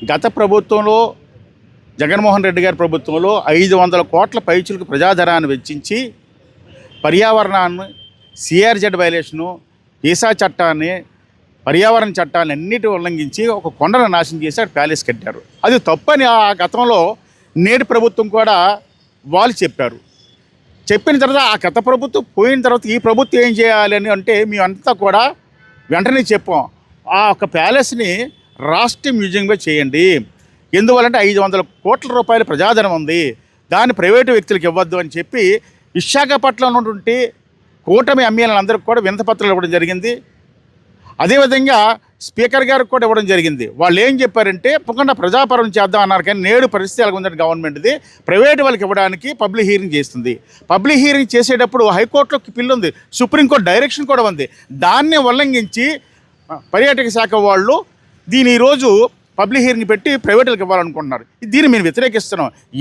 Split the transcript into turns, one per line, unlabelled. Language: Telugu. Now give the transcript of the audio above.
గత ప్రభుత్వంలో జగన్మోహన్ రెడ్డి గారి ప్రభుత్వంలో 500 కోట్ల పైచులకు ప్రజాధనాన్ని వెచ్చించి పర్యావరణాన్ని, సిఆర్జెడ్ వైలేషను, ఈసా చట్టాన్ని, పర్యావరణ చట్టాన్ని అన్నిటి ఉల్లంఘించి ఒక కొండను నాశనం చేసి అక్కడ ప్యాలెస్ కట్టారు. అది తప్పని ఆ గతంలో నేటి ప్రభుత్వం కూడా వాళ్ళు చెప్పారు. చెప్పిన తర్వాత ఆ గత ప్రభుత్వం పోయిన తర్వాత ఈ ప్రభుత్వం ఏం చేయాలి అని అంటే మేమంతా కూడా వెంటనే చెప్పాం, ఆ ఒక ప్యాలెస్ని రాష్ట్ర మ్యూజియంగా చేయండి. ఎందువల్లంటే 500 కోట్ల రూపాయల ప్రజాధనం ఉంది, దాన్ని ప్రైవేటు వ్యక్తులకు ఇవ్వద్దు అని చెప్పి విశాఖపట్నంలో ఉన్నటువంటి కూటమి ఎమ్మెల్యేలందరికీ కూడా వినతిపత్రాలు ఇవ్వడం జరిగింది. అదేవిధంగా స్పీకర్ గారికి కూడా ఇవ్వడం జరిగింది. వాళ్ళు ఏం చెప్పారంటే తప్పకుండా ప్రజాపరం చేద్దాం అన్నారు, కానీ నేడు పరిస్థితి ఎలా ఉందంటే గవర్నమెంట్ది ప్రైవేటు వాళ్ళకి ఇవ్వడానికి పబ్లిక్ హీరింగ్ చేస్తుంది. పబ్లిక్ హీరింగ్ చేసేటప్పుడు హైకోర్టులో పిల్లు ఉంది, సుప్రీంకోర్టు డైరెక్షన్ కూడా ఉంది. దాన్ని ఉల్లంఘించి పర్యాటక శాఖ వాళ్ళు దీని ఈరోజు పబ్లిక్ హీరింగ్ పెట్టి ప్రైవేటులకు ఇవ్వాలనుకుంటున్నారు. దీన్ని మేము వ్యతిరేకిస్తున్నాం.